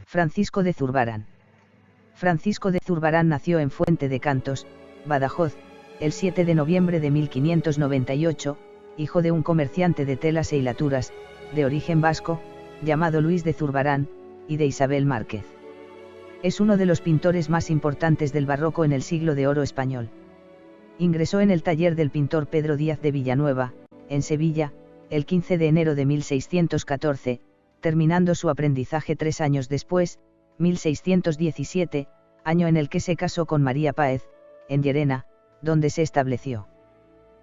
Francisco de Zurbarán. Francisco de Zurbarán nació en Fuente de Cantos, Badajoz, el 7 de noviembre de 1598, hijo de un comerciante de telas e hilaturas, de origen vasco, llamado Luis de Zurbarán, y de Isabel Márquez. Es uno de los pintores más importantes del barroco en el siglo de oro español. Ingresó en el taller del pintor Pedro Díaz de Villanueva, en Sevilla, el 15 de enero de 1614, terminando su aprendizaje 3 años después, 1617, año en el que se casó con María Páez, en Llerena, donde se estableció.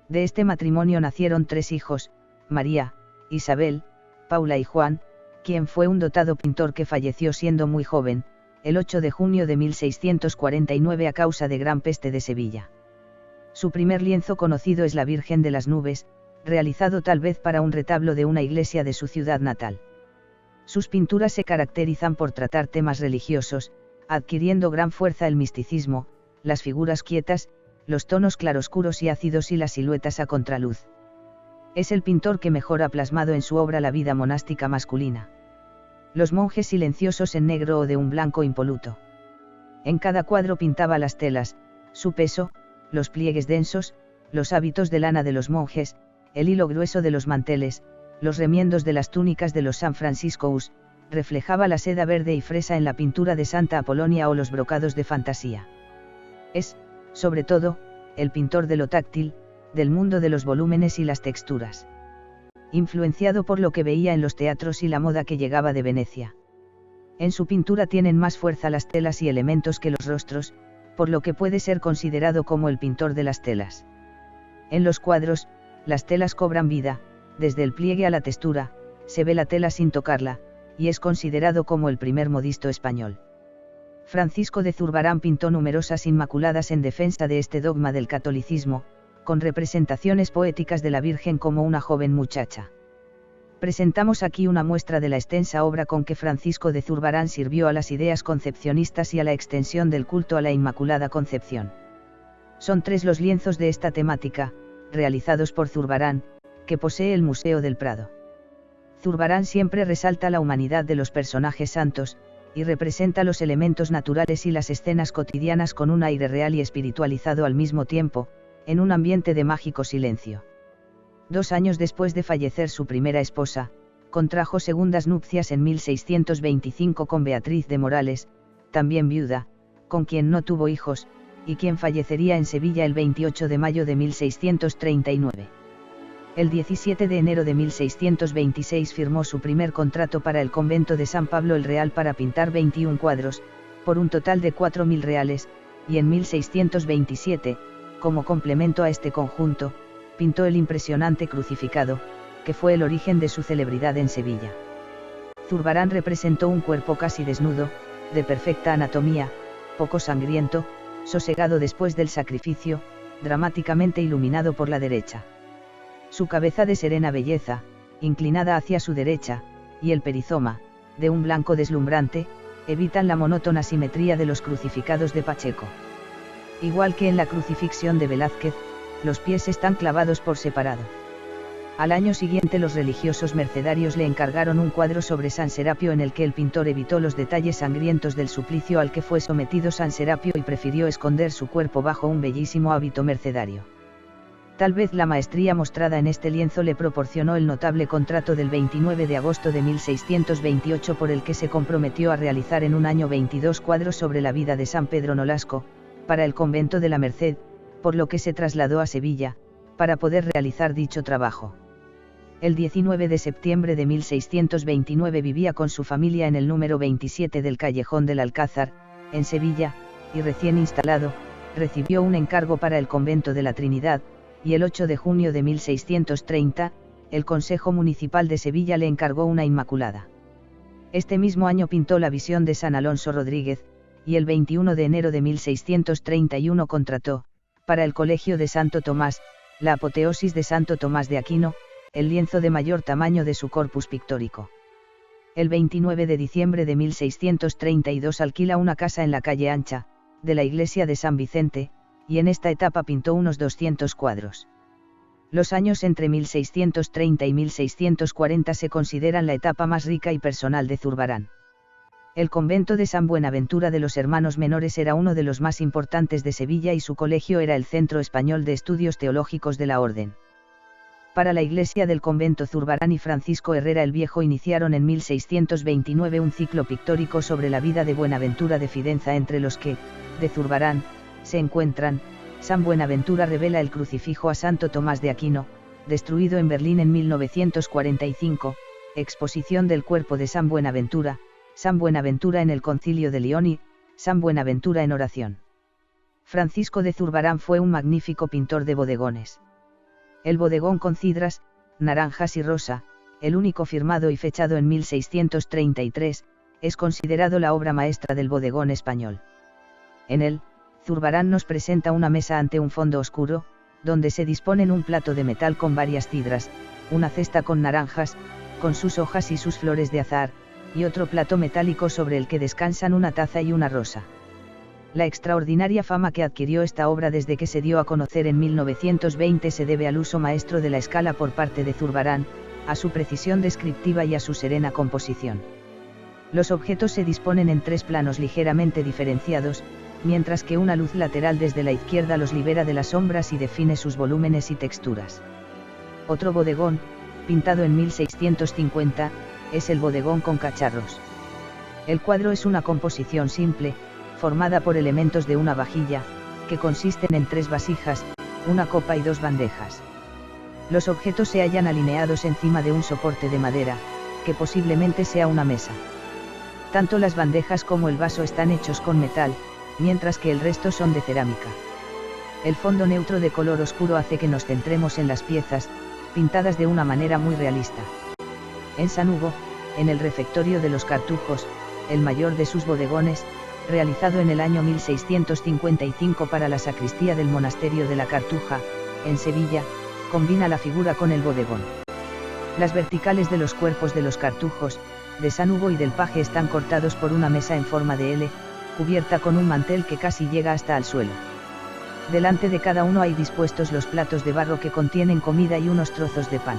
De este matrimonio nacieron 3 hijos, María, Isabel, Paula y Juan, quien fue un dotado pintor que falleció siendo muy joven, el 8 de junio de 1649 a causa de gran peste de Sevilla. Su primer lienzo conocido es la Virgen de las Nubes, realizado tal vez para un retablo de una iglesia de su ciudad natal. Sus pinturas se caracterizan por tratar temas religiosos, adquiriendo gran fuerza el misticismo, las figuras quietas, los tonos claroscuros y ácidos y las siluetas a contraluz. Es el pintor que mejor ha plasmado en su obra la vida monástica masculina. Los monjes silenciosos en negro o de un blanco impoluto. En cada cuadro pintaba las telas, su peso, los pliegues densos, los hábitos de lana de los monjes, el hilo grueso de los manteles, los remiendos de las túnicas de los San Franciscos, reflejaba la seda verde y fresa en la pintura de Santa Apolonia o los brocados de fantasía. Es, sobre todo, el pintor de lo táctil, del mundo de los volúmenes y las texturas. Influenciado por lo que veía en los teatros y la moda que llegaba de Venecia. En su pintura tienen más fuerza las telas y elementos que los rostros, por lo que puede ser considerado como el pintor de las telas. En los cuadros, las telas cobran vida, desde el pliegue a la textura, se ve la tela sin tocarla, y es considerado como el primer modisto español. Francisco de Zurbarán pintó numerosas inmaculadas en defensa de este dogma del catolicismo, con representaciones poéticas de la Virgen como una joven muchacha. Presentamos aquí una muestra de la extensa obra con que Francisco de Zurbarán sirvió a las ideas concepcionistas y a la extensión del culto a la Inmaculada Concepción. Son 3 los lienzos de esta temática, realizados por Zurbarán, que posee el Museo del Prado. Zurbarán siempre resalta la humanidad de los personajes santos, y representa los elementos naturales y las escenas cotidianas con un aire real y espiritualizado al mismo tiempo, en un ambiente de mágico silencio. 2 años después de fallecer su primera esposa, contrajo segundas nupcias en 1625 con Beatriz de Morales, también viuda, con quien no tuvo hijos, y quien fallecería en Sevilla el 28 de mayo de 1639. El 17 de enero de 1626 firmó su primer contrato para el convento de San Pablo el Real para pintar 21 cuadros, por un total de 4.000 reales, y en 1627, como complemento a este conjunto, pintó el impresionante Crucificado, que fue el origen de su celebridad en Sevilla. Zurbarán representó un cuerpo casi desnudo, de perfecta anatomía, poco sangriento, sosegado después del sacrificio, dramáticamente iluminado por la derecha. Su cabeza de serena belleza, inclinada hacia su derecha, y el perizoma, de un blanco deslumbrante, evitan la monótona simetría de los crucificados de Pacheco. Igual que en la Crucifixión de Velázquez, los pies están clavados por separado. Al año siguiente los religiosos mercedarios le encargaron un cuadro sobre San Serapio en el que el pintor evitó los detalles sangrientos del suplicio al que fue sometido San Serapio y prefirió esconder su cuerpo bajo un bellísimo hábito mercedario. Tal vez la maestría mostrada en este lienzo le proporcionó el notable contrato del 29 de agosto de 1628 por el que se comprometió a realizar en un año 22 cuadros sobre la vida de San Pedro Nolasco, para el convento de la Merced, por lo que se trasladó a Sevilla, para poder realizar dicho trabajo. El 19 de septiembre de 1629 vivía con su familia en el número 27 del Callejón del Alcázar, en Sevilla, y recién instalado, recibió un encargo para el convento de la Trinidad, y el 8 de junio de 1630, el Consejo Municipal de Sevilla le encargó una Inmaculada. Este mismo año pintó la Visión de San Alonso Rodríguez, y el 21 de enero de 1631 contrató, para el Colegio de Santo Tomás, la Apoteosis de Santo Tomás de Aquino, el lienzo de mayor tamaño de su corpus pictórico. El 29 de diciembre de 1632 alquila una casa en la calle Ancha, de la iglesia de San Vicente, y en esta etapa pintó unos 200 cuadros. Los años entre 1630 y 1640 se consideran la etapa más rica y personal de Zurbarán. El convento de San Buenaventura de los Hermanos Menores era uno de los más importantes de Sevilla y su colegio era el Centro Español de Estudios Teológicos de la Orden. Para la iglesia del convento Zurbarán y Francisco Herrera el Viejo iniciaron en 1629 un ciclo pictórico sobre la vida de Buenaventura de Fidenza, entre los que, de Zurbarán, se encuentran: San Buenaventura revela el crucifijo a Santo Tomás de Aquino, destruido en Berlín en 1945, exposición del cuerpo de San Buenaventura, San Buenaventura en el Concilio de León y San Buenaventura en oración. Francisco de Zurbarán fue un magnífico pintor de bodegones. El bodegón con cidras, naranjas y rosa, el único firmado y fechado en 1633, es considerado la obra maestra del bodegón español. En él, Zurbarán nos presenta una mesa ante un fondo oscuro, donde se disponen un plato de metal con varias cidras, una cesta con naranjas, con sus hojas y sus flores de azahar, y otro plato metálico sobre el que descansan una taza y una rosa. La extraordinaria fama que adquirió esta obra desde que se dio a conocer en 1920 se debe al uso maestro de la escala por parte de Zurbarán, a su precisión descriptiva y a su serena composición. Los objetos se disponen en 3 planos ligeramente diferenciados, mientras que una luz lateral desde la izquierda los libera de las sombras y define sus volúmenes y texturas. Otro bodegón, pintado en 1650, es el bodegón con cacharros. El cuadro es una composición simple, formada por elementos de una vajilla, que consisten en 3 vasijas, una copa y 2 bandejas. Los objetos se hallan alineados encima de un soporte de madera, que posiblemente sea una mesa. Tanto las bandejas como el vaso están hechos con metal, mientras que el resto son de cerámica. El fondo neutro de color oscuro hace que nos centremos en las piezas, pintadas de una manera muy realista. En San Hugo, en el refectorio de los Cartujos, el mayor de sus bodegones, realizado en el año 1655 para la sacristía del monasterio de la Cartuja, en Sevilla, combina la figura con el bodegón. Las verticales de los cuerpos de los Cartujos, de San Hugo y del Paje están cortados por una mesa en forma de L, cubierta con un mantel que casi llega hasta el suelo. Delante de cada uno hay dispuestos los platos de barro que contienen comida y unos trozos de pan.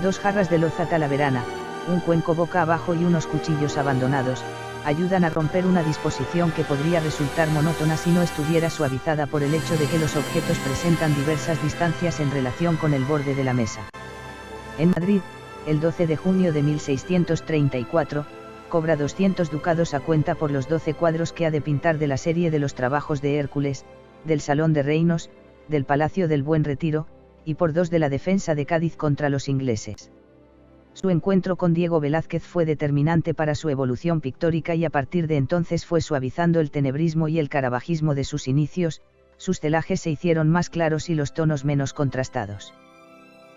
2 jarras de loza talaverana, un cuenco boca abajo y unos cuchillos abandonados, ayudan a romper una disposición que podría resultar monótona si no estuviera suavizada por el hecho de que los objetos presentan diversas distancias en relación con el borde de la mesa. En Madrid, el 12 de junio de 1634, cobra 200 ducados a cuenta por los 12 cuadros que ha de pintar de la serie de los trabajos de Hércules, del Salón de Reinos, del Palacio del Buen Retiro, y por 2 de la defensa de Cádiz contra los ingleses. Su encuentro con Diego Velázquez fue determinante para su evolución pictórica y a partir de entonces fue suavizando el tenebrismo y el carabajismo de sus inicios, sus celajes se hicieron más claros y los tonos menos contrastados.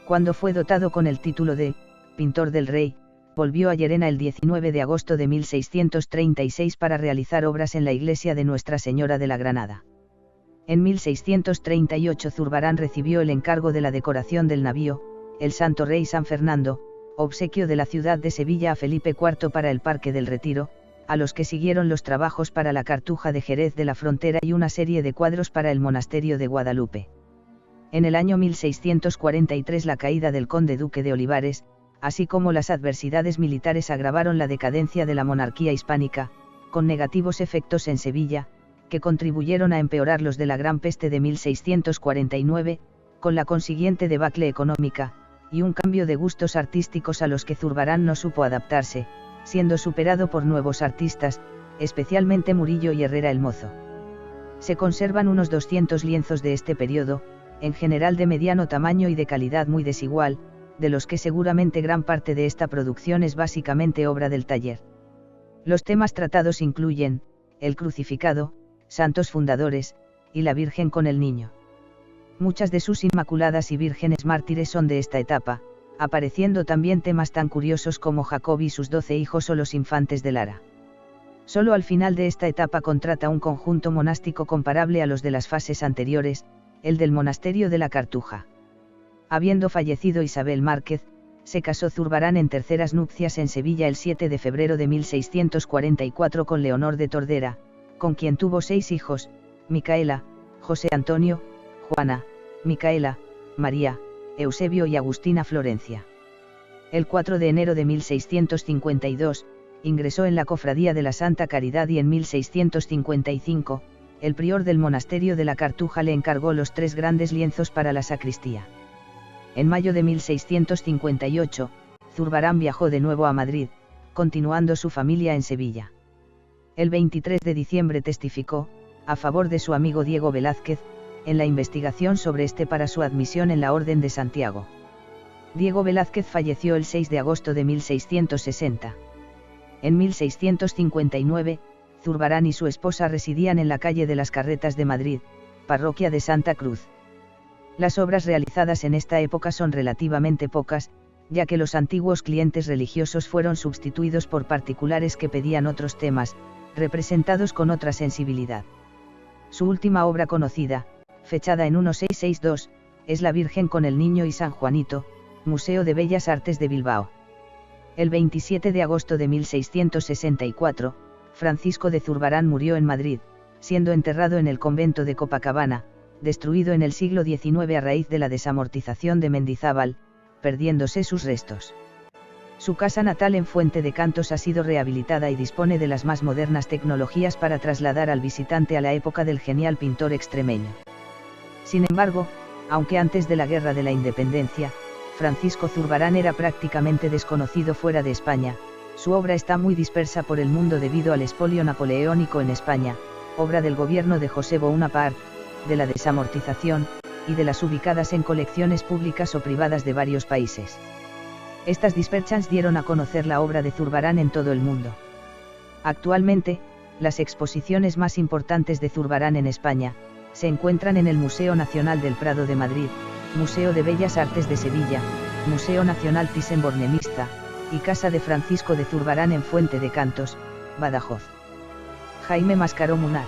Cuando fue dotado con el título de Pintor del Rey, volvió a Llerena el 19 de agosto de 1636 para realizar obras en la iglesia de Nuestra Señora de la Granada. En 1638 Zurbarán recibió el encargo de la decoración del navío, el Santo Rey San Fernando, obsequio de la ciudad de Sevilla a Felipe IV para el Parque del Retiro, a los que siguieron los trabajos para la Cartuja de Jerez de la Frontera y una serie de cuadros para el monasterio de Guadalupe. En el año 1643 la caída del conde duque de Olivares, así como las adversidades militares agravaron la decadencia de la monarquía hispánica, con negativos efectos en Sevilla, que contribuyeron a empeorar los de la Gran Peste de 1649, con la consiguiente debacle económica, y un cambio de gustos artísticos a los que Zurbarán no supo adaptarse, siendo superado por nuevos artistas, especialmente Murillo y Herrera el Mozo. Se conservan unos 200 lienzos de este periodo, en general de mediano tamaño y de calidad muy desigual, de los que seguramente gran parte de esta producción es básicamente obra del taller. Los temas tratados incluyen el crucificado, santos fundadores, y la Virgen con el Niño. Muchas de sus inmaculadas y vírgenes mártires son de esta etapa, apareciendo también temas tan curiosos como Jacob y sus 12 hijos o los infantes de Lara. Solo al final de esta etapa contrata un conjunto monástico comparable a los de las fases anteriores, el del monasterio de la Cartuja. Habiendo fallecido Isabel Márquez, se casó Zurbarán en terceras nupcias en Sevilla el 7 de febrero de 1644 con Leonor de Tordera, con quien tuvo 6 hijos, Micaela, José Antonio, Juana, Micaela, María, Eusebio y Agustina Florencia. El 4 de enero de 1652, ingresó en la Cofradía de la Santa Caridad y en 1655, el prior del monasterio de la Cartuja le encargó los 3 grandes lienzos para la sacristía. En mayo de 1658, Zurbarán viajó de nuevo a Madrid, continuando su familia en Sevilla. El 23 de diciembre testificó, a favor de su amigo Diego Velázquez, en la investigación sobre este para su admisión en la Orden de Santiago. Diego Velázquez falleció el 6 de agosto de 1660. En 1659, Zurbarán y su esposa residían en la calle de las Carretas de Madrid, parroquia de Santa Cruz. Las obras realizadas en esta época son relativamente pocas, ya que los antiguos clientes religiosos fueron sustituidos por particulares que pedían otros temas, representados con otra sensibilidad. Su última obra conocida, fechada en 1662, es La Virgen con el Niño y San Juanito, Museo de Bellas Artes de Bilbao. El 27 de agosto de 1664, Francisco de Zurbarán murió en Madrid, siendo enterrado en el convento de Copacabana, destruido en el siglo XIX a raíz de la desamortización de Mendizábal, perdiéndose sus restos. Su casa natal en Fuente de Cantos ha sido rehabilitada y dispone de las más modernas tecnologías para trasladar al visitante a la época del genial pintor extremeño. Sin embargo, aunque antes de la Guerra de la Independencia, Francisco Zurbarán era prácticamente desconocido fuera de España, su obra está muy dispersa por el mundo debido al expolio napoleónico en España, obra del gobierno de José Bonaparte, de la desamortización, y de las ubicadas en colecciones públicas o privadas de varios países. Estas dispersions dieron a conocer la obra de Zurbarán en todo el mundo. Actualmente, las exposiciones más importantes de Zurbarán en España, se encuentran en el Museo Nacional del Prado de Madrid, Museo de Bellas Artes de Sevilla, Museo Nacional Thyssen-Bornemisza, y Casa de Francisco de Zurbarán en Fuente de Cantos, Badajoz. Jaime Mascaró Munar.